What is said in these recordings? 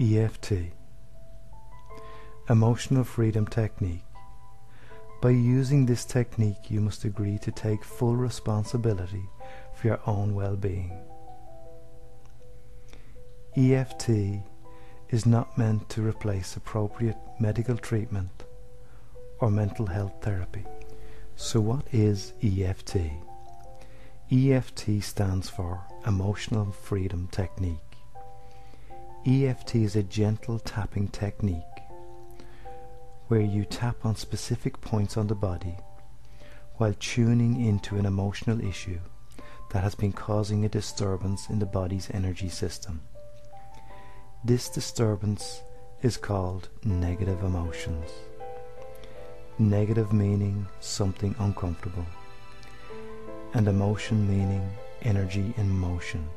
EFT, Emotional Freedom Technique. By using this technique, you must agree to take full responsibility for your own well-being. EFT is not meant to replace appropriate medical treatment or mental health therapy. So what is EFT? EFT stands for Emotional Freedom Technique. EFT is a gentle tapping technique where you tap on specific points on the body while tuning into an emotional issue that has been causing a disturbance in the body's energy system. This disturbance is called negative emotions. Negative meaning something uncomfortable, and emotion meaning energy in motion.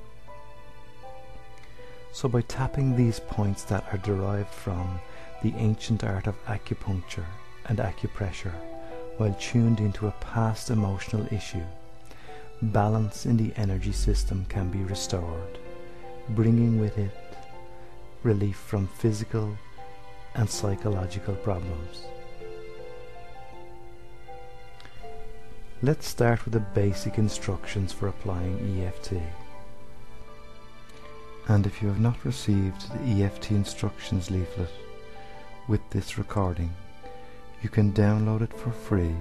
So by tapping these points that are derived from the ancient art of acupuncture and acupressure while tuned into a past emotional issue, balance in the energy system can be restored, bringing with it relief from physical and psychological problems. Let's start with the basic instructions for applying EFT. And if you have not received the EFT instructions leaflet with this recording, you can download it for free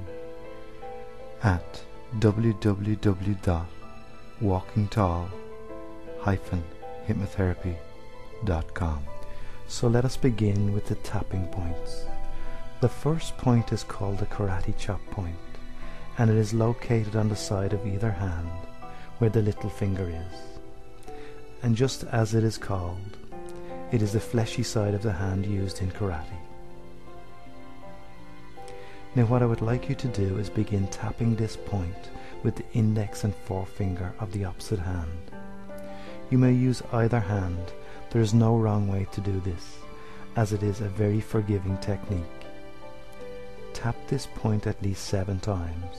at www.walkingtall-hypnotherapy.com. So let us begin with the tapping points. The first point is called the karate chop point, and it is located on the side of either hand where the little finger is. And just as it is called, it is the fleshy side of the hand used in karate. Now what I would like you to do is begin tapping this point with the index and forefinger of the opposite hand. You may use either hand. There is no wrong way to do this, as it is a very forgiving technique. Tap this point at least 7 times,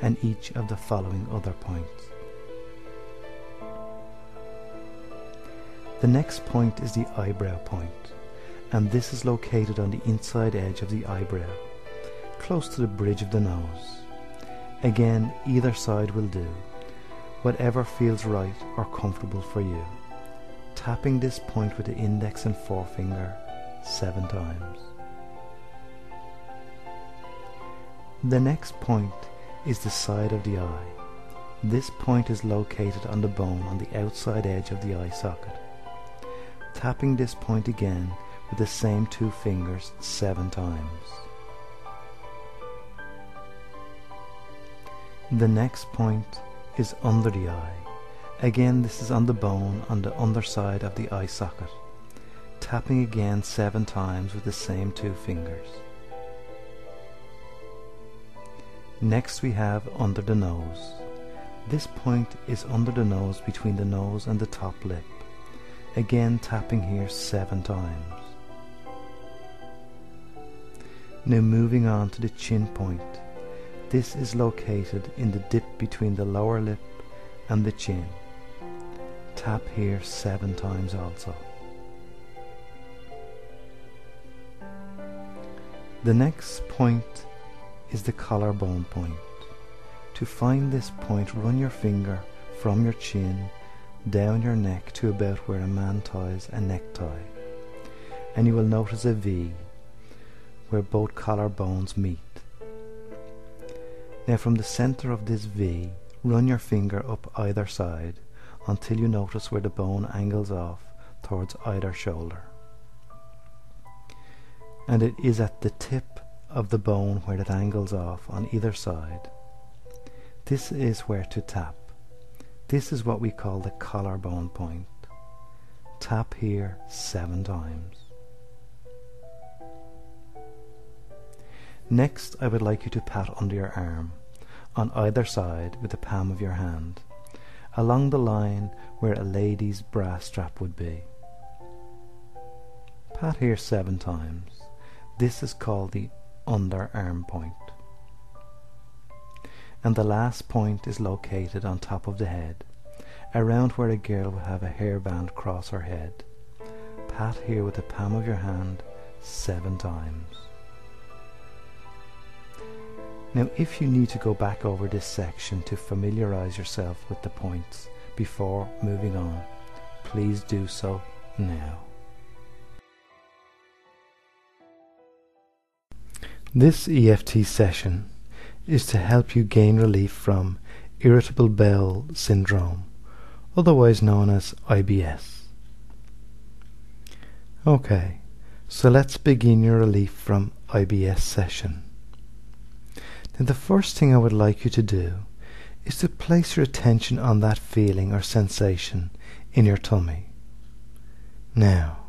and each of the following other points. The next point is the eyebrow point, and this is located on the inside edge of the eyebrow, close to the bridge of the nose. Again, either side will do, whatever feels right or comfortable for you. Tapping this point with the index and forefinger 7 times. The next point is the side of the eye. This point is located on the bone on the outside edge of the eye socket. Tapping this point again with the same 2 fingers 7 times. The next point is under the eye. Again, this is on the bone on the underside of the eye socket. Tapping again 7 times with the same 2 fingers. Next we have under the nose. This point is under the nose between the nose and the top lip. Again, tapping here 7 times. Now moving on to the chin point. This is located in the dip between the lower lip and the chin. Tap here 7 times also. The next point is the collarbone point. To find this point, run your finger from your chin down your neck to about where a man ties a necktie, and you will notice a V where both collarbones meet. Now from the center of this V, run your finger up either side until you notice where the bone angles off towards either shoulder. And it is at the tip of the bone where it angles off on either side. This is where to tap. This is what we call the collarbone point. Tap here 7 times. Next, I would like you to pat under your arm, on either side with the palm of your hand, along the line where a lady's bra strap would be. Pat here 7 times. This is called the underarm point. And the last point is located on top of the head, around where a girl would have a hairband cross her head. pat here with the palm of your hand 7 times. Now, if you need to go back over this section to familiarize yourself with the points before moving on, please do so now. This EFT session is to help you gain relief from irritable bowel syndrome, otherwise known as IBS. Okay, so let's begin your relief from IBS session. Then the first thing I would like you to do is to place your attention on that feeling or sensation in your tummy. Now,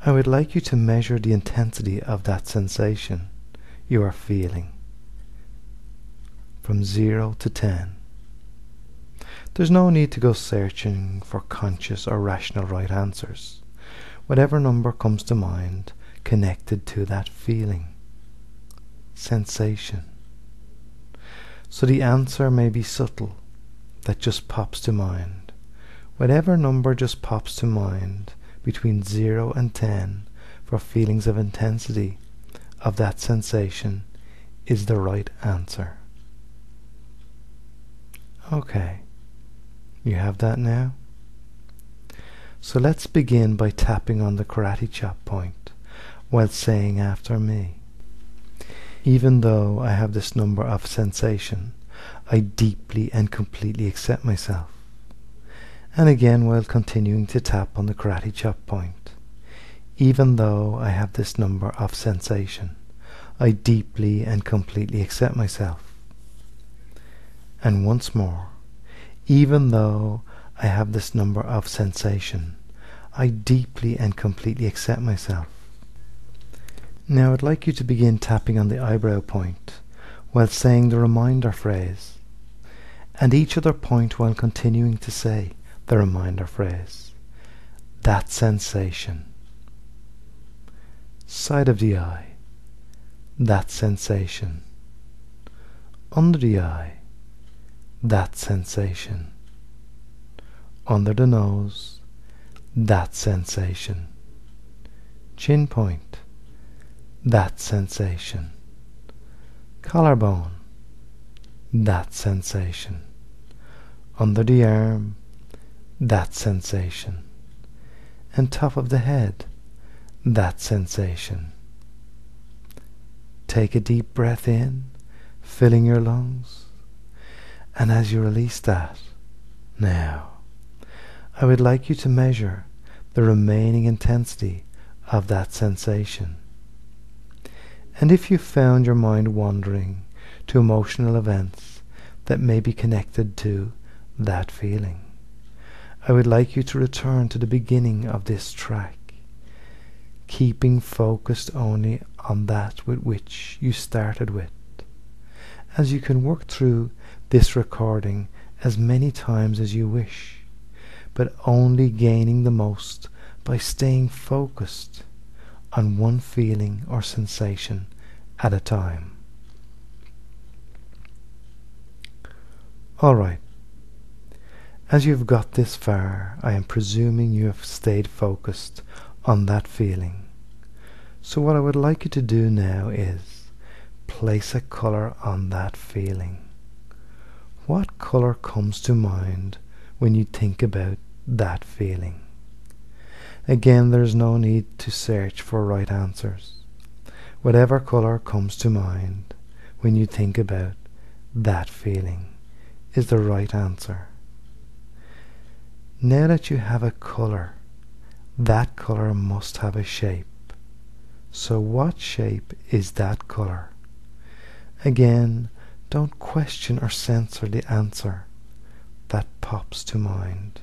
I would like you to measure the intensity of that sensation you are feeling from 0 to 10. There's no need to go searching for conscious or rational right answers. Whatever number comes to mind connected to that feeling, sensation. So the answer may be subtle, that just pops to mind. Whatever number just pops to mind between 0 and 10 for feelings of intensity of that sensation is the right answer. Okay, you have that now? So let's begin by tapping on the karate chop point while saying after me, even though I have this number of sensation, I deeply and completely accept myself. And again while continuing to tap on the karate chop point, even though I have this number of sensation, I deeply and completely accept myself. And once more, even though I have this number of sensation, I deeply and completely accept myself. Now I'd like you to begin tapping on the eyebrow point while saying the reminder phrase, and each other point while continuing to say the reminder phrase. That sensation. Side of the eye. That sensation. Under the eye. That sensation. Under the nose. That sensation. Chin point. That sensation. Collarbone. That sensation. Under the arm. That sensation. And top of the head. That sensation. Take a deep breath in, filling your lungs. And as you release that, now, I would like you to measure the remaining intensity of that sensation. And if you found your mind wandering to emotional events that may be connected to that feeling, I would like you to return to the beginning of this track, keeping focused only on that with which you started with, as you can work through this recording as many times as you wish, but only gaining the most by staying focused on one feeling or sensation at a time. Alright, as you've got this far, I am presuming you have stayed focused on that feeling. So what I would like you to do now is place a colour on that feeling. What colour comes to mind when you think about that feeling? Again, there's no need to search for right answers. Whatever colour comes to mind when you think about that feeling is the right answer. Now that you have a colour, that colour must have a shape. So what shape is that colour? Again, don't question or censor the answer that pops to mind.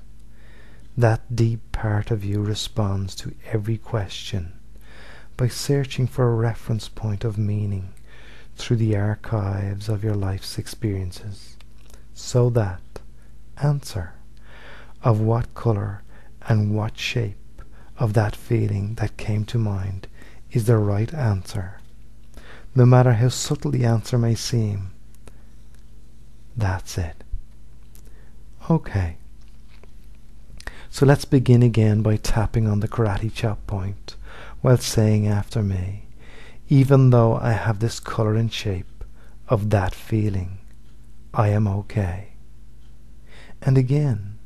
That deep part of you responds to every question by searching for a reference point of meaning through the archives of your life's experiences, so that answer of what colour and what shape of that feeling that came to mind is the right answer, no matter how subtle the answer may seem. That's it. Okay. So let's begin again by tapping on the karate chop point while saying after me, even though I have this color and shape of that feeling, I am okay. And again,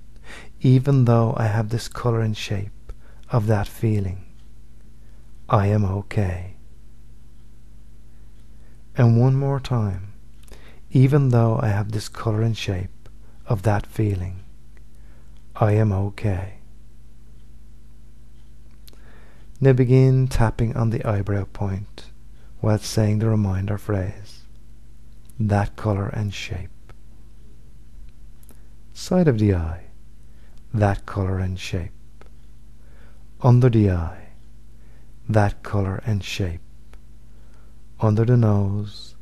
even though I have this color and shape of that feeling, I am okay. And one more time, even though I have this color and shape of that feeling, I am okay. Now begin tapping on the eyebrow point while saying the reminder phrase, that color and shape. Side of the eye, that color and shape. Under the eye, that color and shape. Under the nose,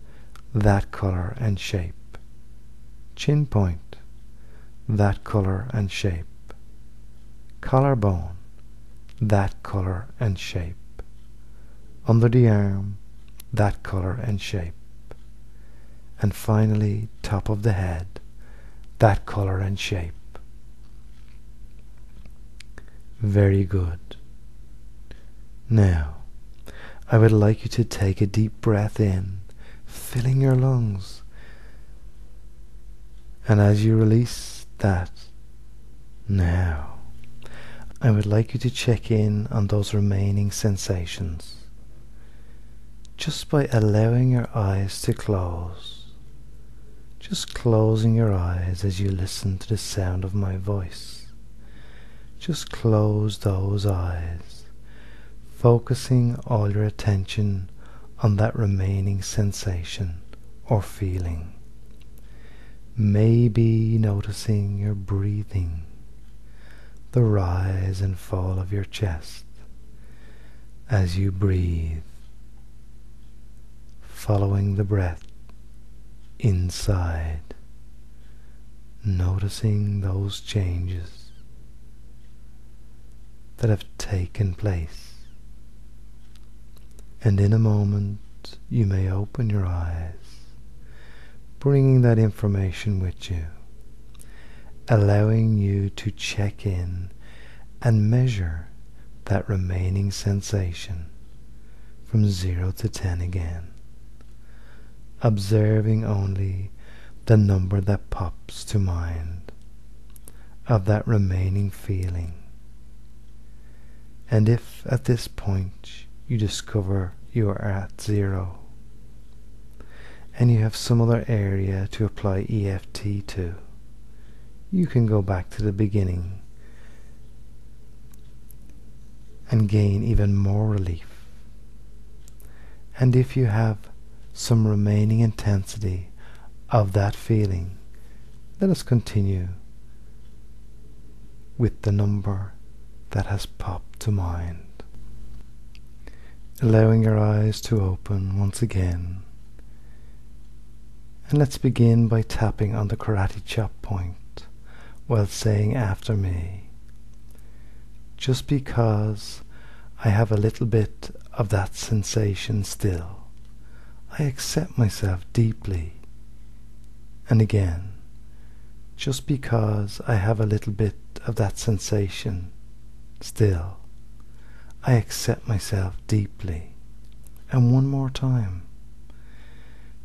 that color and shape. Chin point, that color and shape. Collarbone, that color and shape. Under the arm, that color and shape. And finally, top of the head, that color and shape. Very good. Now, I would like you to take a deep breath in, filling your lungs. And as you release that, now, I would like you to check in on those remaining sensations, just by allowing your eyes to close. Just closing your eyes as you listen to the sound of my voice. Just close those eyes, focusing all your attention on that remaining sensation or feeling. Maybe noticing your breathing, the rise and fall of your chest as you breathe, following the breath inside, noticing those changes that have taken place. And in a moment you may open your eyes, bringing that information with you, allowing you to check in and measure that remaining sensation from 0 to 10 again, observing only the number that pops to mind of that remaining feeling. And if at this point you discover you are at 0 and you have some other area to apply EFT to, you can go back to the beginning and gain even more relief. And if you have some remaining intensity of that feeling, let us continue with the number that has popped to mind. Allowing your eyes to open once again, and let's begin by tapping on the karate chop point while saying after me, just because I have a little bit of that sensation still, I accept myself deeply. And again, just because I have a little bit of that sensation still, I accept myself deeply. And one more time,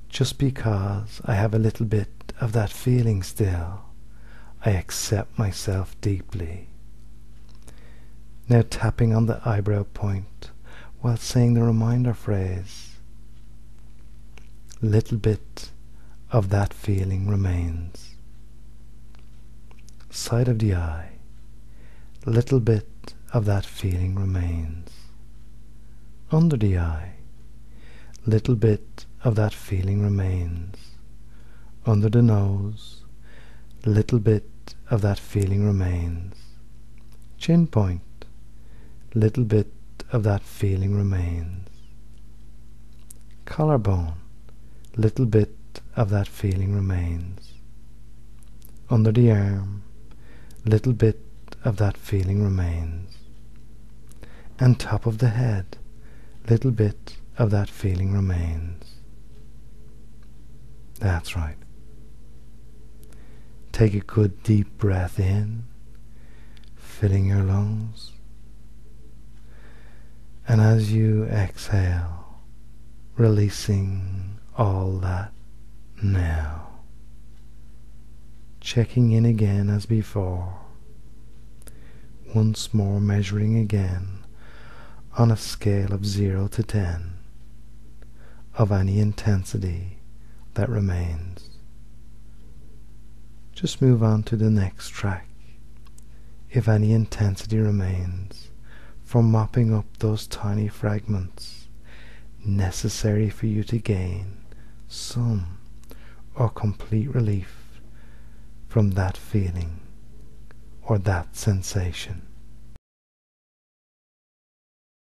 just because I have a little bit of that feeling still, I accept myself deeply. Now tapping on the eyebrow point while saying the reminder phrase, little bit of that feeling remains. Side of the eye, little bit of that feeling remains. Under the eye, little bit of that feeling remains. Under the nose, little bit of that feeling remains. Chin point, little bit of that feeling remains. Collarbone, little bit of that feeling remains. Under the arm, little bit of that feeling remains. And top of the head, little bit of that feeling remains. That's right. Take a good deep breath in, filling your lungs. And as you exhale, releasing all that now. Checking in again as before. Once more measuring again on a scale of 0 to 10 of any intensity that remains. Just move on to the next track. If any intensity remains from mopping up those tiny fragments necessary for you to gain some or complete relief from that feeling or that sensation.